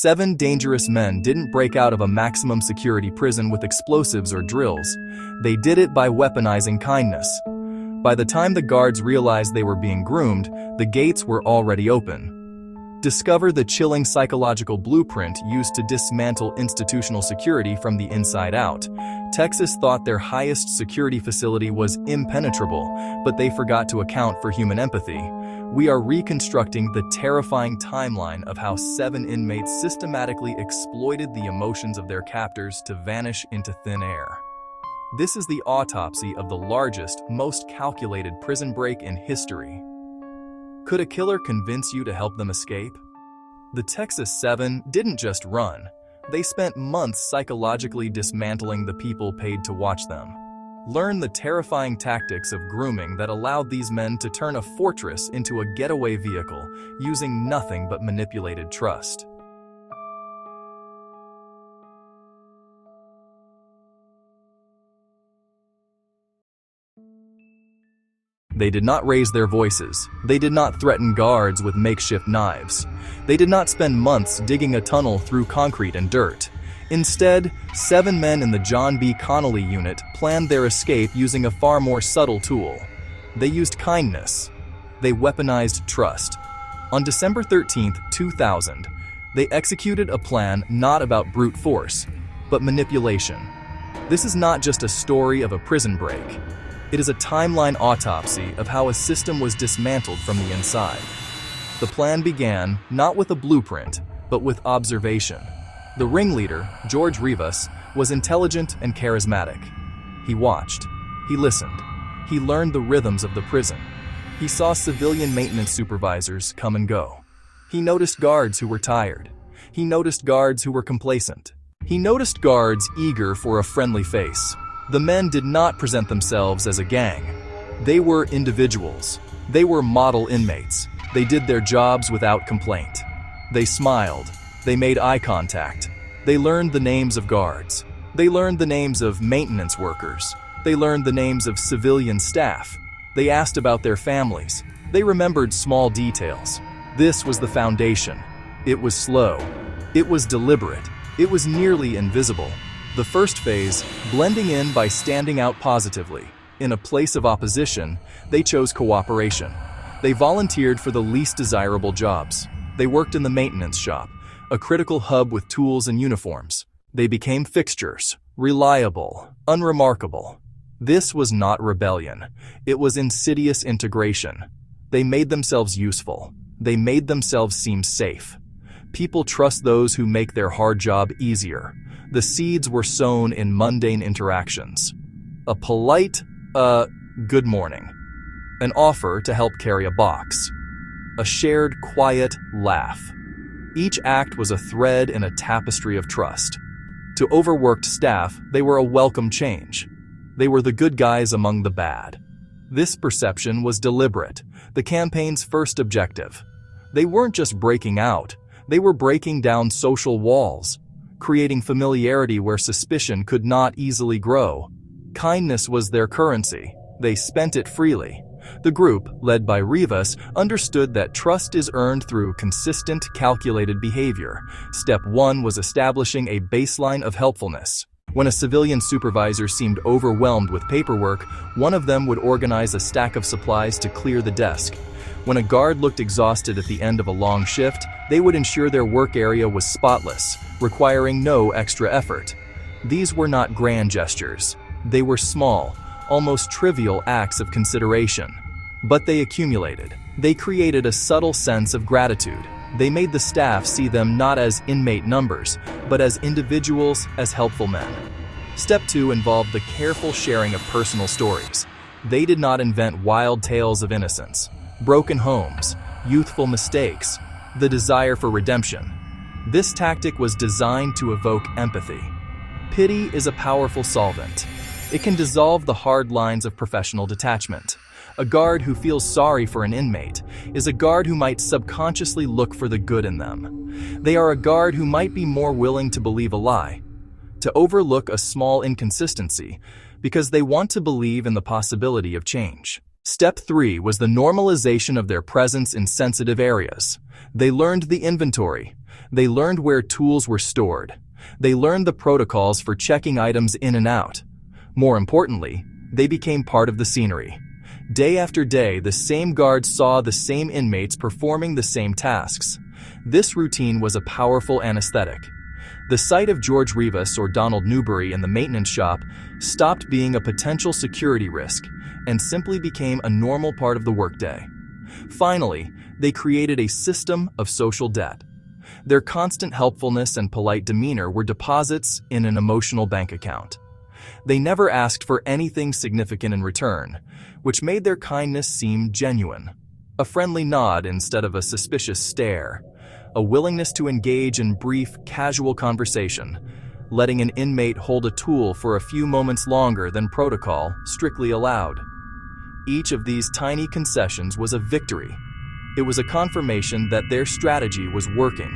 7 dangerous men didn't break out of a maximum security prison with explosives or drills. They did it by weaponizing kindness. By the time the guards realized they were being groomed, the gates were already open. Discover the chilling psychological blueprint used to dismantle institutional security from the inside out. Texas thought their highest security facility was impenetrable, but they forgot to account for human empathy. We are reconstructing the terrifying timeline of how 7 inmates systematically exploited the emotions of their captors to vanish into thin air. This is the autopsy of the largest, most calculated prison break in history. Could a killer convince you to help them escape? The Texas 7 didn't just run. They spent months psychologically dismantling the people paid to watch them. Learn the terrifying tactics of grooming that allowed these men to turn a fortress into a getaway vehicle, using nothing but manipulated trust. They did not raise their voices. They did not threaten guards with makeshift knives. They did not spend months digging a tunnel through concrete and dirt. Instead, 7 men in the John B. Connolly unit planned their escape using a far more subtle tool. They used kindness. They weaponized trust. On December 13, 2000, they executed a plan not about brute force, but manipulation. This is not just a story of a prison break. It is a timeline autopsy of how a system was dismantled from the inside. The plan began not with a blueprint, but with observation. The ringleader, George Rivas, was intelligent and charismatic. He watched. He listened. He learned the rhythms of the prison. He saw civilian maintenance supervisors come and go. He noticed guards who were tired. He noticed guards who were complacent. He noticed guards eager for a friendly face. The men did not present themselves as a gang. They were individuals. They were model inmates. They did their jobs without complaint. They smiled. They made eye contact. They learned the names of guards. They learned the names of maintenance workers. They learned the names of civilian staff. They asked about their families. They remembered small details. This was the foundation. It was slow. It was deliberate. It was nearly invisible. The first phase, blending in by standing out positively. In a place of opposition, they chose cooperation. They volunteered for the least desirable jobs. They worked in the maintenance shop, a critical hub with tools and uniforms. They became fixtures, reliable, unremarkable. This was not rebellion. It was insidious integration. They made themselves useful. They made themselves seem safe. People trust those who make their hard job easier. The seeds were sown in mundane interactions. A polite, good morning. An offer to help carry a box. A shared, quiet laugh. Each act was a thread in a tapestry of trust. To overworked staff, they were a welcome change. They were the good guys among the bad. This perception was deliberate, the campaign's first objective. They weren't just breaking out, they were breaking down social walls, creating familiarity where suspicion could not easily grow. Kindness was their currency. They spent it freely. The group, led by Rivas, understood that trust is earned through consistent, calculated behavior. Step 1 was establishing a baseline of helpfulness. When a civilian supervisor seemed overwhelmed with paperwork, one of them would organize a stack of supplies to clear the desk. When a guard looked exhausted at the end of a long shift, they would ensure their work area was spotless, requiring no extra effort. These were not grand gestures. They were small, almost trivial acts of consideration. But they accumulated. They created a subtle sense of gratitude. They made the staff see them not as inmate numbers, but as individuals, as helpful men. Step 2 involved the careful sharing of personal stories. They did not invent wild tales of innocence. Broken homes, youthful mistakes, the desire for redemption. This tactic was designed to evoke empathy. Pity is a powerful solvent. It can dissolve the hard lines of professional detachment. A guard who feels sorry for an inmate is a guard who might subconsciously look for the good in them. They are a guard who might be more willing to believe a lie, to overlook a small inconsistency, because they want to believe in the possibility of change. Step 3 was the normalization of their presence in sensitive areas. They learned the inventory. They learned where tools were stored. They learned the protocols for checking items in and out. More importantly, they became part of the scenery. Day after day, the same guards saw the same inmates performing the same tasks. This routine was a powerful anesthetic. The sight of George Rivas or Donald Newbury in the maintenance shop stopped being a potential security risk and simply became a normal part of the workday. Finally, they created a system of social debt. Their constant helpfulness and polite demeanor were deposits in an emotional bank account. They never asked for anything significant in return, which made their kindness seem genuine. A friendly nod instead of a suspicious stare. A willingness to engage in brief, casual conversation, letting an inmate hold a tool for a few moments longer than protocol strictly allowed. Each of these tiny concessions was a victory. It was a confirmation that their strategy was working.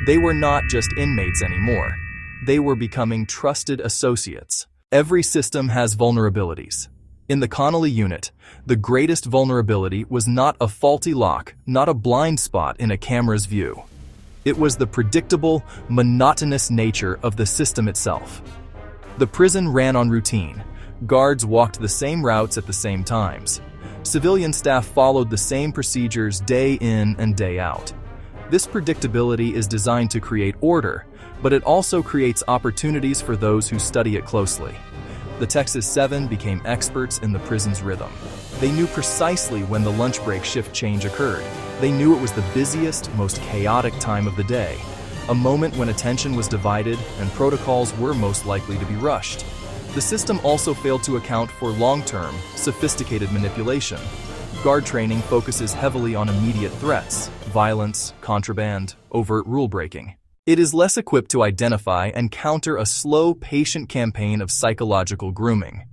They were not just inmates anymore. They were becoming trusted associates. Every system has vulnerabilities. In the Connolly unit, the greatest vulnerability was not a faulty lock, not a blind spot in a camera's view. It was the predictable, monotonous nature of the system itself. The prison ran on routine. Guards walked the same routes at the same times. Civilian staff followed the same procedures day in and day out. This predictability is designed to create order, but it also creates opportunities for those who study it closely. The Texas 7 became experts in the prison's rhythm. They knew precisely when the lunch break shift change occurred. They knew it was the busiest, most chaotic time of the day, a moment when attention was divided and protocols were most likely to be rushed. The system also failed to account for long-term, sophisticated manipulation. Guard training focuses heavily on immediate threats, violence, contraband, overt rule-breaking. It is less equipped to identify and counter a slow, patient campaign of psychological grooming.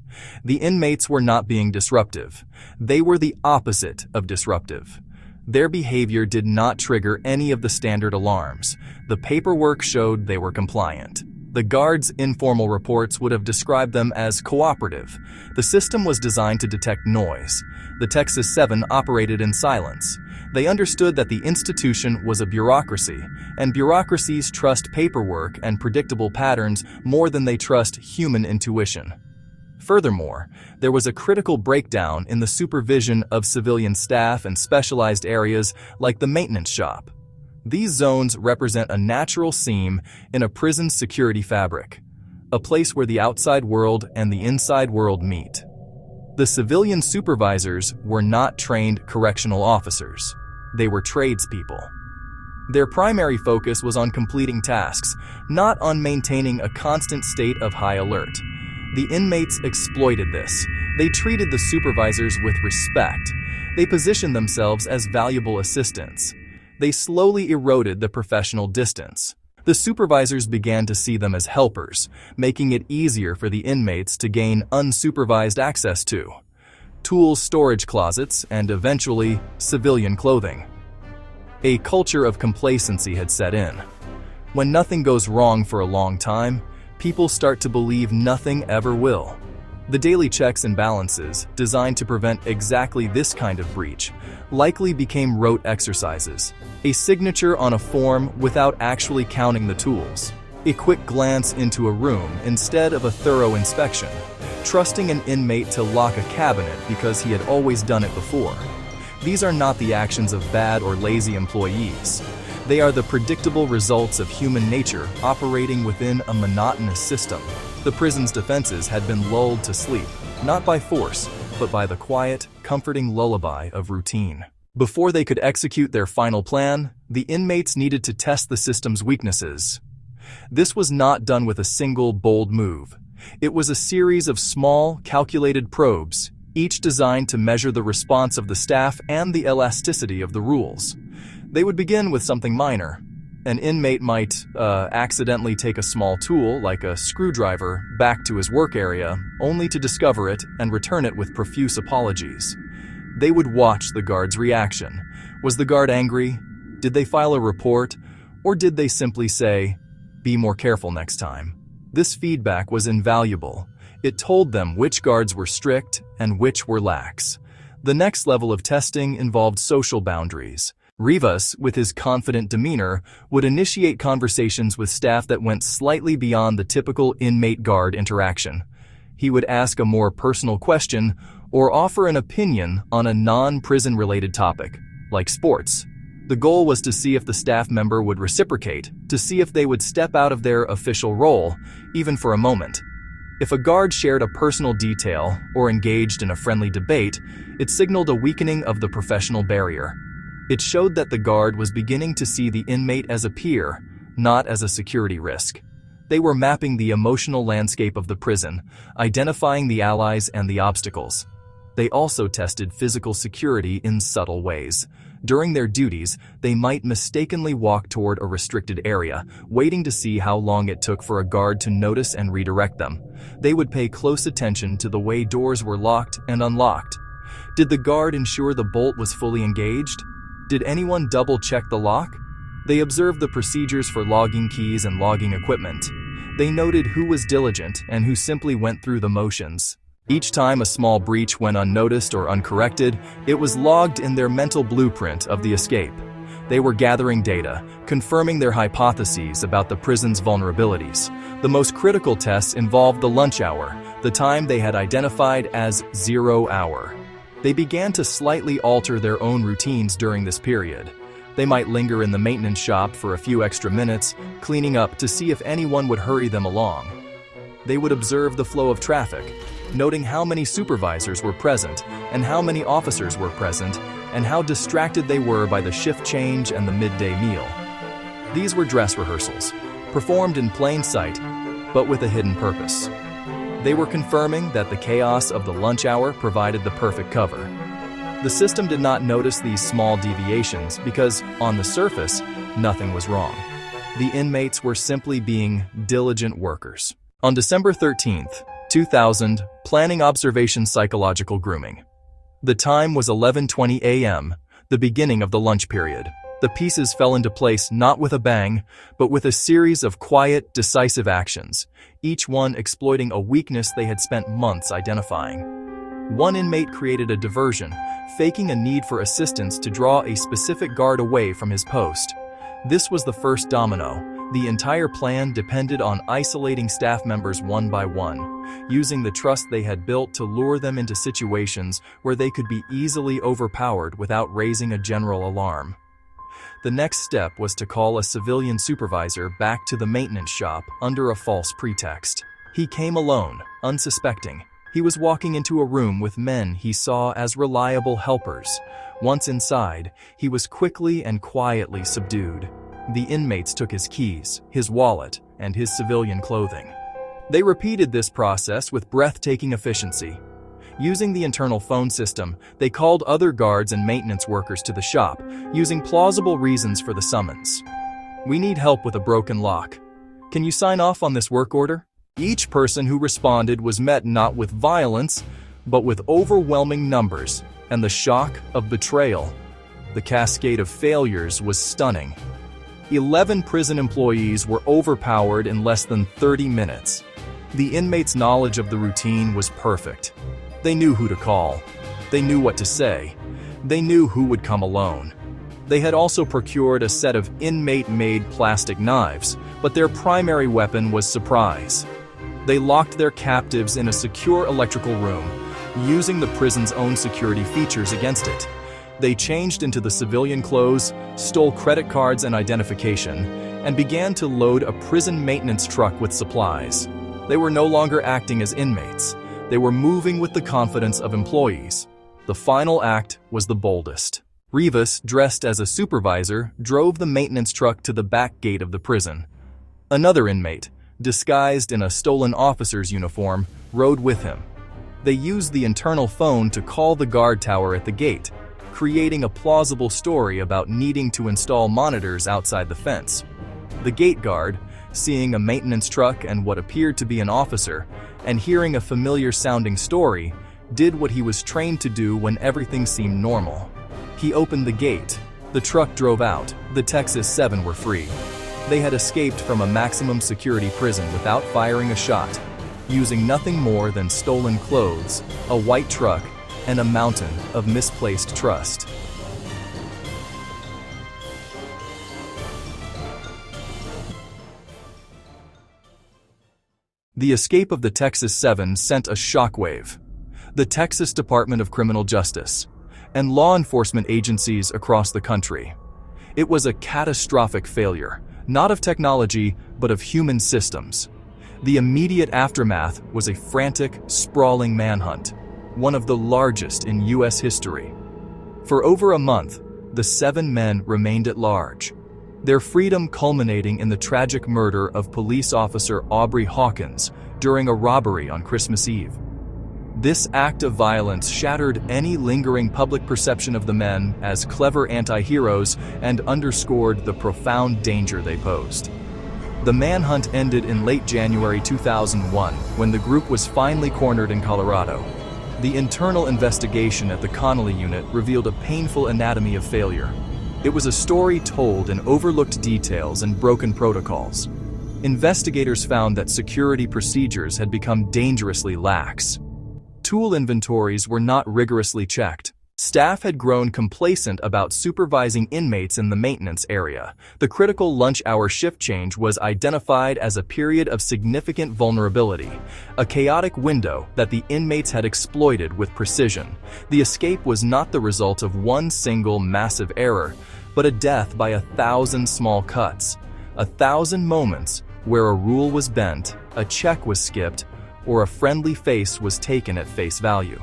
The inmates were not being disruptive. They were the opposite of disruptive. Their behavior did not trigger any of the standard alarms. The paperwork showed they were compliant. The guards' informal reports would have described them as cooperative. The system was designed to detect noise. The Texas 7 operated in silence. They understood that the institution was a bureaucracy, and bureaucracies trust paperwork and predictable patterns more than they trust human intuition. Furthermore, there was a critical breakdown in the supervision of civilian staff and specialized areas like the maintenance shop. These zones represent a natural seam in a prison's security fabric, a place where the outside world and the inside world meet. The civilian supervisors were not trained correctional officers. They were tradespeople. Their primary focus was on completing tasks, not on maintaining a constant state of high alert. The inmates exploited this. They treated the supervisors with respect. They positioned themselves as valuable assistants. They slowly eroded the professional distance. The supervisors began to see them as helpers, making it easier for the inmates to gain unsupervised access to tools, storage closets, and eventually, civilian clothing. A culture of complacency had set in. When nothing goes wrong for a long time, people start to believe nothing ever will. The daily checks and balances, designed to prevent exactly this kind of breach, likely became rote exercises, a signature on a form without actually counting the tools, a quick glance into a room instead of a thorough inspection, trusting an inmate to lock a cabinet because he had always done it before. These are not the actions of bad or lazy employees. They are the predictable results of human nature operating within a monotonous system. The prison's defenses had been lulled to sleep, not by force, but by the quiet, comforting lullaby of routine. Before they could execute their final plan, the inmates needed to test the system's weaknesses. This was not done with a single bold move. It was a series of small, calculated probes, each designed to measure the response of the staff and the elasticity of the rules. They would begin with something minor. An inmate might accidentally take a small tool, like a screwdriver, back to his work area, only to discover it and return it with profuse apologies. They would watch the guard's reaction. Was the guard angry? Did they file a report? Or did they simply say, "Be more careful next time"? This feedback was invaluable. It told them which guards were strict and which were lax. The next level of testing involved social boundaries. Rivas, with his confident demeanor, would initiate conversations with staff that went slightly beyond the typical inmate-guard interaction. He would ask a more personal question or offer an opinion on a non-prison-related topic, like sports. The goal was to see if the staff member would reciprocate, to see if they would step out of their official role, even for a moment. If a guard shared a personal detail or engaged in a friendly debate, it signaled a weakening of the professional barrier. It showed that the guard was beginning to see the inmate as a peer, not as a security risk. They were mapping the emotional landscape of the prison, identifying the allies and the obstacles. They also tested physical security in subtle ways. During their duties, they might mistakenly walk toward a restricted area, waiting to see how long it took for a guard to notice and redirect them. They would pay close attention to the way doors were locked and unlocked. Did the guard ensure the bolt was fully engaged? Did anyone double-check the lock? They observed the procedures for logging keys and logging equipment. They noted who was diligent and who simply went through the motions. Each time a small breach went unnoticed or uncorrected, it was logged in their mental blueprint of the escape. They were gathering data, confirming their hypotheses about the prison's vulnerabilities. The most critical tests involved the lunch hour, the time they had identified as 0 hour. They began to slightly alter their own routines during this period. They might linger in the maintenance shop for a few extra minutes, cleaning up to see if anyone would hurry them along. They would observe the flow of traffic, noting how many supervisors were present and how many officers were present and how distracted they were by the shift change and the midday meal. These were dress rehearsals, performed in plain sight, but with a hidden purpose. They were confirming that the chaos of the lunch hour provided the perfect cover. The system did not notice these small deviations because, on the surface, nothing was wrong. The inmates were simply being diligent workers. On December 13th, 2000, planning observation psychological grooming. The time was 11:20 a.m., the beginning of the lunch period. The pieces fell into place not with a bang, but with a series of quiet, decisive actions, each one exploiting a weakness they had spent months identifying. One inmate created a diversion, faking a need for assistance to draw a specific guard away from his post. This was the first domino. The entire plan depended on isolating staff members one by one, using the trust they had built to lure them into situations where they could be easily overpowered without raising a general alarm. The next step was to call a civilian supervisor back to the maintenance shop under a false pretext. He came alone, unsuspecting. He was walking into a room with men he saw as reliable helpers. Once inside, he was quickly and quietly subdued. The inmates took his keys, his wallet, and his civilian clothing. They repeated this process with breathtaking efficiency. Using the internal phone system, they called other guards and maintenance workers to the shop, using plausible reasons for the summons. "We need help with a broken lock. Can you sign off on this work order?" Each person who responded was met not with violence, but with overwhelming numbers and the shock of betrayal. The cascade of failures was stunning. 11 prison employees were overpowered in less than 30 minutes. The inmates' knowledge of the routine was perfect. They knew who to call. They knew what to say. They knew who would come alone. They had also procured a set of inmate-made plastic knives, but their primary weapon was surprise. They locked their captives in a secure electrical room, using the prison's own security features against it. They changed into the civilian clothes, stole credit cards and identification, and began to load a prison maintenance truck with supplies. They were no longer acting as inmates. They were moving with the confidence of employees. The final act was the boldest. Rivas, dressed as a supervisor, drove the maintenance truck to the back gate of the prison. Another inmate, disguised in a stolen officer's uniform, rode with him. They used the internal phone to call the guard tower at the gate, creating a plausible story about needing to install monitors outside the fence. The gate guard, seeing a maintenance truck and what appeared to be an officer, and hearing a familiar-sounding story, did what he was trained to do when everything seemed normal. He opened the gate. The truck drove out. The Texas 7 were free. They had escaped from a maximum security prison without firing a shot, using nothing more than stolen clothes, a white truck, and a mountain of misplaced trust. The escape of the Texas Seven sent a shockwave. The Texas Department of Criminal Justice and law enforcement agencies across the country. It was a catastrophic failure, not of technology, but of human systems. The immediate aftermath was a frantic, sprawling manhunt, one of the largest in U.S. history. For over a month, the 7 men remained at large, their freedom culminating in the tragic murder of police officer Aubrey Hawkins during a robbery on Christmas Eve. This act of violence shattered any lingering public perception of the men as clever anti-heroes and underscored the profound danger they posed. The manhunt ended in late January 2001 when the group was finally cornered in Colorado. The internal investigation at the Connolly unit revealed a painful anatomy of failure. It was a story told in overlooked details and broken protocols. Investigators found that security procedures had become dangerously lax. Tool inventories were not rigorously checked. Staff had grown complacent about supervising inmates in the maintenance area. The critical lunch hour shift change was identified as a period of significant vulnerability, a chaotic window that the inmates had exploited with precision. The escape was not the result of one single massive error, but a death by 1,000 small cuts, 1,000 moments where a rule was bent, a check was skipped, or a friendly face was taken at face value.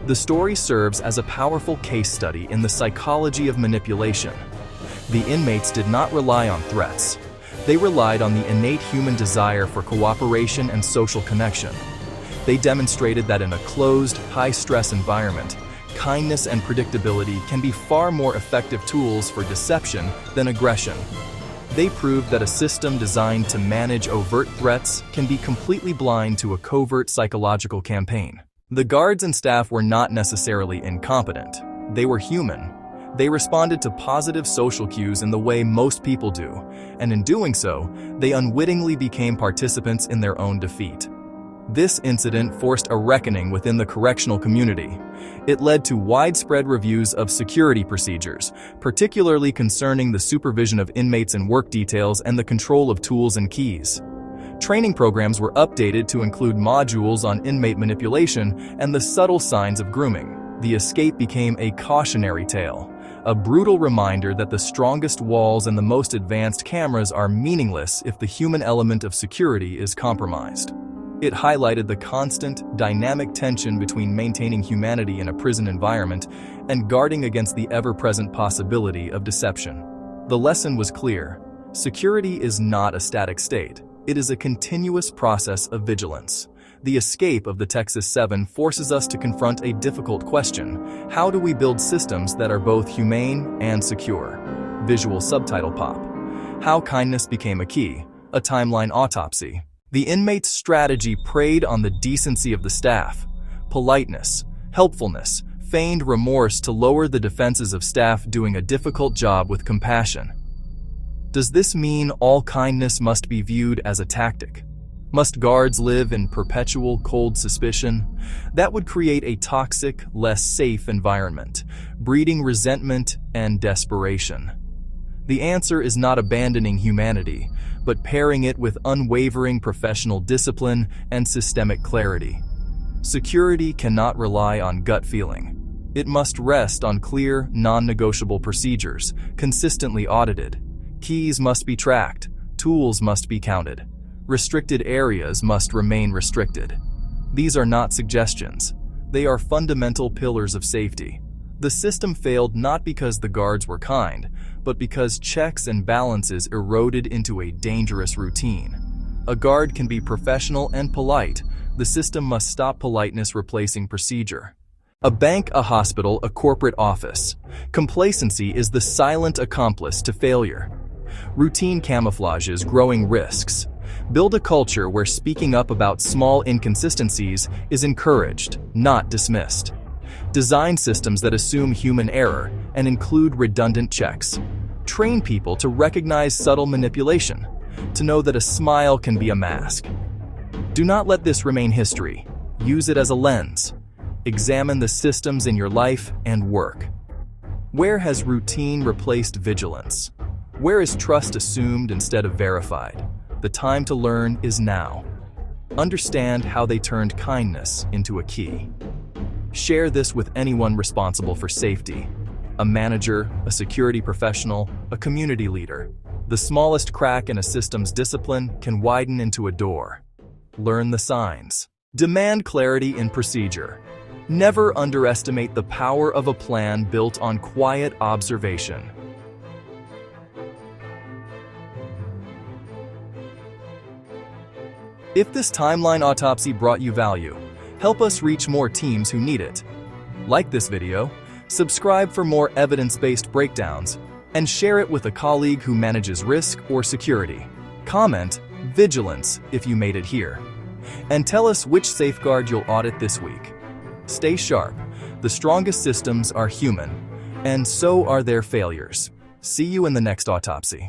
The story serves as a powerful case study in the psychology of manipulation. The inmates did not rely on threats. They relied on the innate human desire for cooperation and social connection. They demonstrated that in a closed, high-stress environment, kindness and predictability can be far more effective tools for deception than aggression. They proved that a system designed to manage overt threats can be completely blind to a covert psychological campaign. The guards and staff were not necessarily incompetent. They were human. They responded to positive social cues in the way most people do, and in doing so, they unwittingly became participants in their own defeat. This incident forced a reckoning within the correctional community. It led to widespread reviews of security procedures, particularly concerning the supervision of inmates and work details and the control of tools and keys. Training programs were updated to include modules on inmate manipulation and the subtle signs of grooming. The escape became a cautionary tale, a brutal reminder that the strongest walls and the most advanced cameras are meaningless if the human element of security is compromised. It highlighted the constant, dynamic tension between maintaining humanity in a prison environment and guarding against the ever-present possibility of deception. The lesson was clear. Security is not a static state. It is a continuous process of vigilance. The escape of the Texas Seven forces us to confront a difficult question. How do we build systems that are both humane and secure? Visual subtitle pop. How kindness became a key, a timeline autopsy. The inmates' strategy preyed on the decency of the staff. Politeness, helpfulness, feigned remorse to lower the defenses of staff doing a difficult job with compassion. Does this mean all kindness must be viewed as a tactic? Must guards live in perpetual cold suspicion? That would create a toxic, less safe environment, breeding resentment and desperation. The answer is not abandoning humanity, but pairing it with unwavering professional discipline and systemic clarity. Security cannot rely on gut feeling. It must rest on clear, non-negotiable procedures, consistently audited. Keys must be tracked, tools must be counted. Restricted areas must remain restricted. These are not suggestions. They are fundamental pillars of safety. The system failed not because the guards were kind, but because checks and balances eroded into a dangerous routine. A guard can be professional and polite. The system must stop politeness replacing procedure. A bank, a hospital, a corporate office. Complacency is the silent accomplice to failure. Routine camouflages growing risks. Build a culture where speaking up about small inconsistencies is encouraged, not dismissed. Design systems that assume human error and include redundant checks. Train people to recognize subtle manipulation, to know that a smile can be a mask. Do not let this remain history. Use it as a lens. Examine the systems in your life and work. Where has routine replaced vigilance? Where is trust assumed instead of verified? The time to learn is now. Understand how they turned kindness into a key. Share this with anyone responsible for safety: a manager, a security professional, a community leader. The smallest crack in a system's discipline can widen into a door. Learn the signs. Demand clarity in procedure. Never underestimate the power of a plan built on quiet observation. If this timeline autopsy brought you value, help us reach more teams who need it. Like this video, subscribe for more evidence-based breakdowns, and share it with a colleague who manages risk or security. Comment "Vigilance" if you made it here. And tell us which safeguard you'll audit this week. Stay sharp. The strongest systems are human, and so are their failures. See you in the next autopsy.